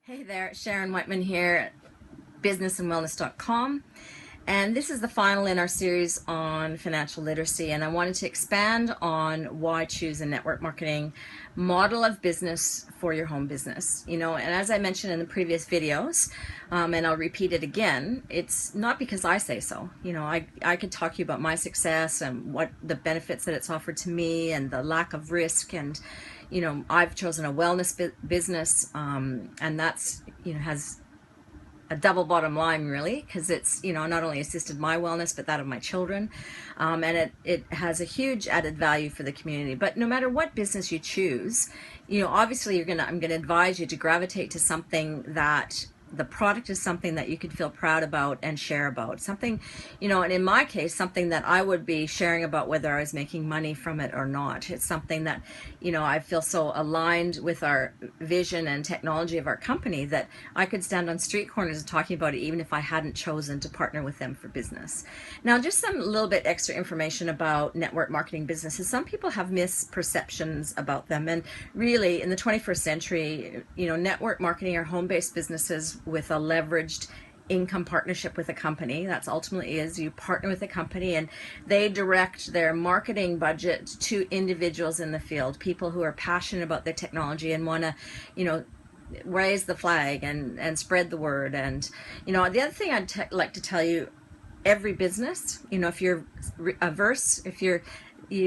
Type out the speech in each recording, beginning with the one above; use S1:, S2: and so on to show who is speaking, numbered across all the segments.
S1: Hey there, Sharon Whiteman here, businessandwellness.com. And this is the final in our series on financial literacy. And I wanted to expand on why choose a network marketing model of business for your home business. And as I mentioned in the previous videos, and I'll repeat it again, it's not because I say so. I could talk to you about my success and what the benefits that it's offered to me and the lack of risk. And I've chosen a wellness business, and that's has a double bottom line, really, because it's not only assisted my wellness but that of my children, and it has a huge added value for the community. But no matter what business you choose, obviously I'm gonna advise you to gravitate to something that the product is something that you can feel proud about and share about. Something, and in my case, something that I would be sharing about whether I was making money from it or not. It's something that, I feel so aligned with our vision and technology of our company that I could stand on street corners and talking about it even if I hadn't chosen to partner with them for business. Now, just some little bit extra information about network marketing businesses. Some people have misperceptions about them, and really in the 21st century, network marketing are home-based businesses with a leveraged income partnership with a company. That's ultimately is you partner with a company and they direct their marketing budget to individuals in the field, people who are passionate about their technology and want to, raise the flag and spread the word. And the other thing I'd like to tell you, every business, if you're averse, if you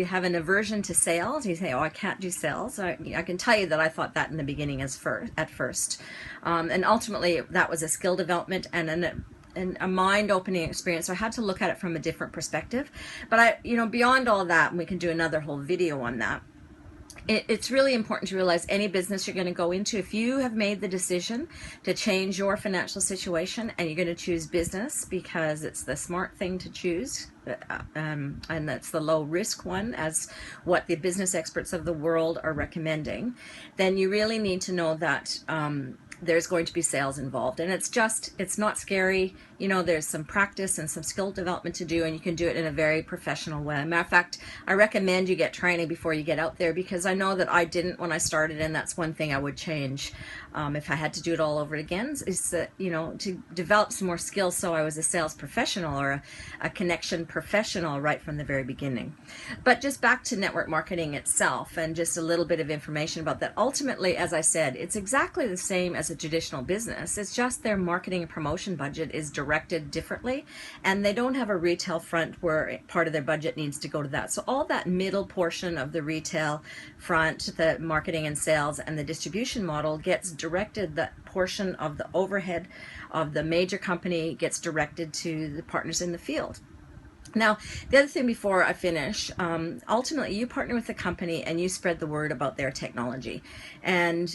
S1: have an aversion to sales, you say, oh, I can't do sales. I can tell you that I thought that in the beginning at first. And ultimately that was a skill development and a mind-opening experience. So I had to look at it from a different perspective. But beyond all that, and we can do another whole video on that, it's really important to realize any business you're going to go into, if you have made the decision to change your financial situation and you're going to choose business because it's the smart thing to choose, and that's the low risk one, as what the business experts of the world are recommending, then you really need to know that there's going to be sales involved. And it's not scary. There's some practice and some skill development to do, and you can do it in a very professional way. Matter of fact, I recommend you get training before you get out there, because I know that I didn't when I started, and that's one thing I would change if I had to do it all over again, is that, to develop some more skills so I was a sales professional or a connection professional right from the very beginning. But just back to network marketing itself, and just a little bit of information about that. Ultimately, as I said, it's exactly the same as a traditional business. It's just their marketing and promotion budget is directed differently, and they don't have a retail front where part of their budget needs to go to that. So all that middle portion of the retail front, the marketing and sales and the distribution model, gets directed, that portion of the overhead of the major company gets directed to the partners in the field. Now, the other thing before I finish, ultimately you partner with the company and you spread the word about their technology. And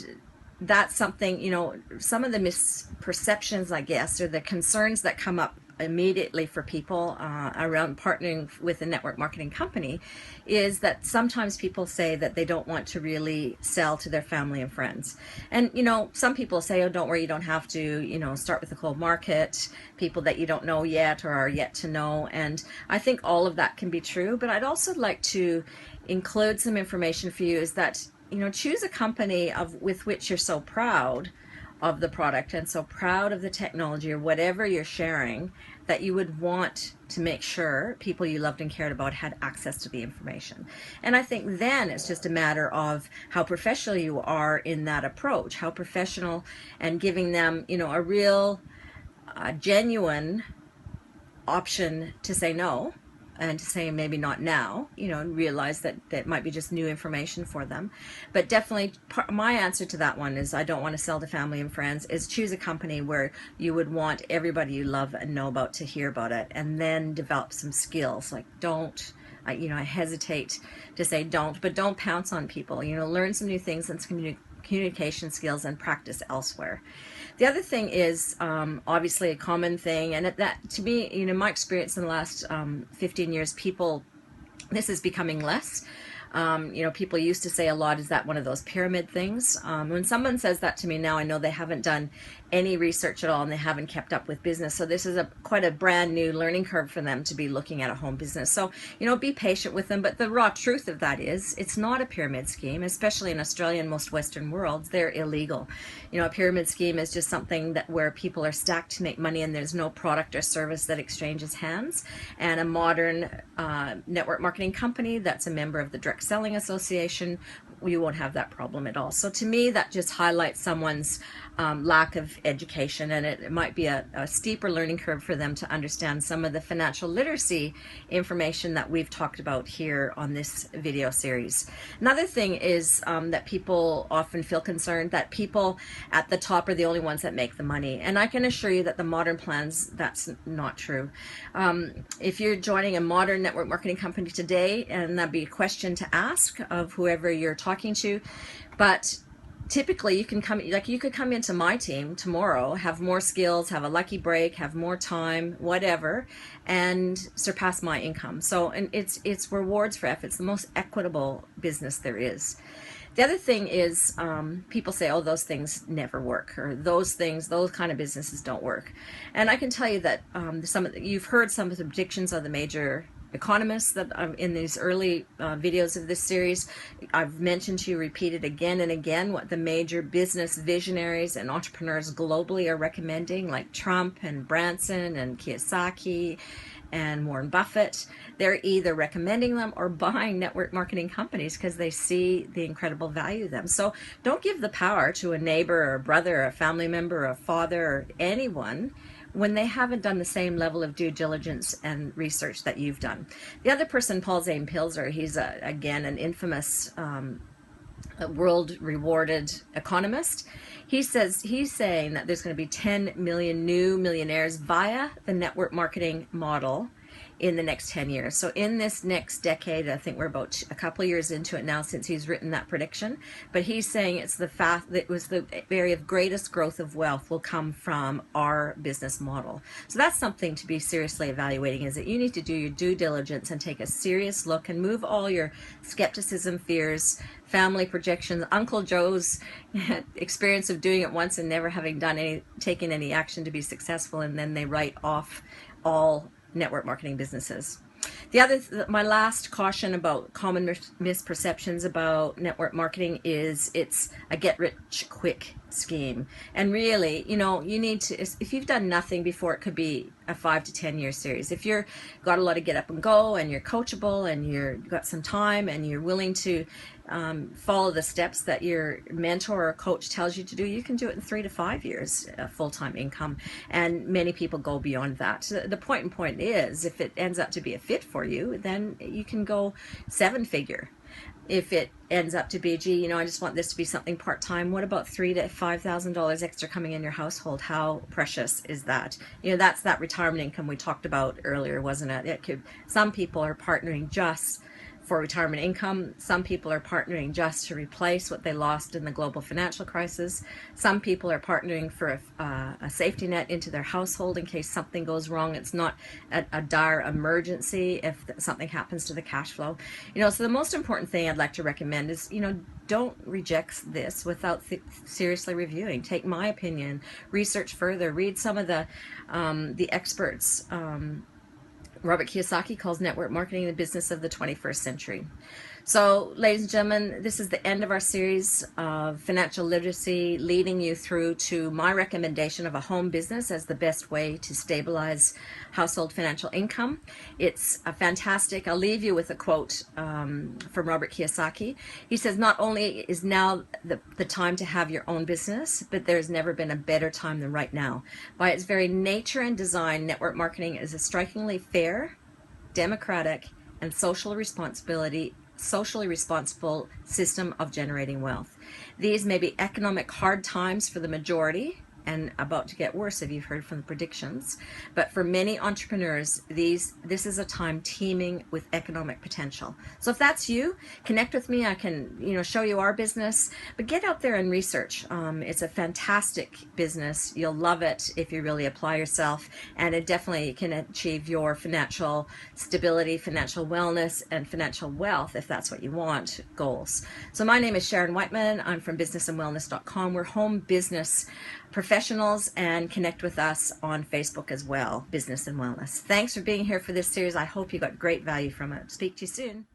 S1: that's something, some of the misperceptions, I guess, or the concerns that come up immediately for people around partnering with a network marketing company, is that sometimes people say that they don't want to really sell to their family and friends. And some people say, oh, don't worry, you don't have to, start with a cold market, people that you don't know yet or are yet to know. And I think all of that can be true, but I'd also like to include some information for you, is that choose a company with which you're so proud of the product and so proud of the technology or whatever you're sharing, that you would want to make sure people you loved and cared about had access to the information. And I think then it's just a matter of how professional you are in that approach, how professional, and giving them, a real, genuine option to say no, and to say maybe not now, and realize that that might be just new information for them. But definitely my answer to that one is, I don't want to sell to family and friends, is choose a company where you would want everybody you love and know about to hear about it, and then develop some skills. Like, don't, I hesitate to say don't, but don't pounce on people. Learn some new things and some communication skills and practice elsewhere. The other thing is, obviously a common thing, and that to me, my experience in the last 15 years, this is becoming less. You know, people used to say a lot, is that one of those pyramid things? When someone says that to me now, I know they haven't done any research at all and they haven't kept up with business. So this is quite a brand new learning curve for them to be looking at a home business. So, you know, be patient with them. But the raw truth of that is it's not a pyramid scheme, especially in Australia and most Western worlds. They're illegal. You know, a pyramid scheme is just something that where people are stacked to make money and there's no product or service that exchanges hands. And a modern network marketing company that's a member of the Direct Selling Association, you won't have that problem at all. So to me, that just highlights someone's lack of education, and it might be a steeper learning curve for them to understand some of the financial literacy information that we've talked about here on this video series. Another thing is that people often feel concerned that people at the top are the only ones that make the money, and I can assure you that the modern plans, that's not true. If you're joining a modern network marketing company today, and that'd be a question to ask of whoever you're talking to, but typically you can come, like you could come into my team tomorrow, have more skills, have a lucky break, have more time, whatever, and surpass my income. So, and it's rewards for effort. It's the most equitable business there is. The other thing is people say, oh, those things never work, or those kind of businesses don't work. And I can tell you that you've heard some of the predictions of the major economists that in these early videos of this series. I've mentioned to you, repeated again and again, what the major business visionaries and entrepreneurs globally are recommending, like Trump and Branson and Kiyosaki and Warren Buffett. They're either recommending them or buying network marketing companies because they see the incredible value of them. So don't give the power to a neighbor or a brother or a family member or a father or anyone when they haven't done the same level of due diligence and research that you've done. The other person, Paul Zane Pilzer, he's again an infamous world rewarded economist. He's saying that there's going to be 10 million new millionaires via the network marketing model in the next 10 years. So in this next decade, I think we're about a couple of years into it now since he's written that prediction, but he's saying it's the fact that it was the area of greatest growth of wealth will come from our business model. So that's something to be seriously evaluating, is that you need to do your due diligence and take a serious look and move all your skepticism, fears, family projections, Uncle Joe's experience of doing it once and never having taken any action to be successful, and then they write off all network marketing businesses. My last caution about common misperceptions about network marketing is it's a get rich quick scheme. And really, you know, you need to, if you've done nothing before, it could be a 5 to 10 year series. If you're got a lot of get up and go and you're coachable and you've got some time and you're willing to follow the steps that your mentor or coach tells you to do, you can do it in 3 to 5 years, full-time income. And many people go beyond that. So the point is, if it ends up to be a fit for you, then you can go 7-figure. If it ends up to be, gee, you know, I just want this to be something part-time, what about $3,000 to $5,000 extra coming in your household? How precious is that? You know, that's that retirement income we talked about earlier, wasn't it? Some people are partnering just for retirement income. Some people are partnering just to replace what they lost in the global financial crisis. Some people are partnering for a safety net into their household in case something goes wrong. It's not a dire emergency if something happens to the cash flow. You know, so the most important thing I'd like to recommend is, you know, don't reject this without seriously reviewing. Take my opinion, research further, read some of the experts. Robert Kiyosaki calls network marketing the business of the 21st century. So, ladies and gentlemen, this is the end of our series of financial literacy, leading you through to my recommendation of a home business as the best way to stabilize household financial income. It's a fantastic, I'll leave you with a quote from Robert Kiyosaki. He says, not only is now the time to have your own business, but there's never been a better time than right now. By its very nature and design, network marketing is a strikingly fair, democratic, and socially responsible system of generating wealth. These may be economic hard times for the majority, and about to get worse if you've heard from the predictions. But for many entrepreneurs, this is a time teeming with economic potential. So if that's you, connect with me. I can, show you our business, but get out there and research. It's a fantastic business. You'll love it if you really apply yourself, and it definitely can achieve your financial stability, financial wellness, and financial wealth, if that's what you want, goals. So my name is Sharon Whiteman. I'm from businessandwellness.com. We're home business professionals, and connect with us on Facebook as well, Business and Wellness. Thanks for being here for this series. I hope you got great value from it. Speak to you soon.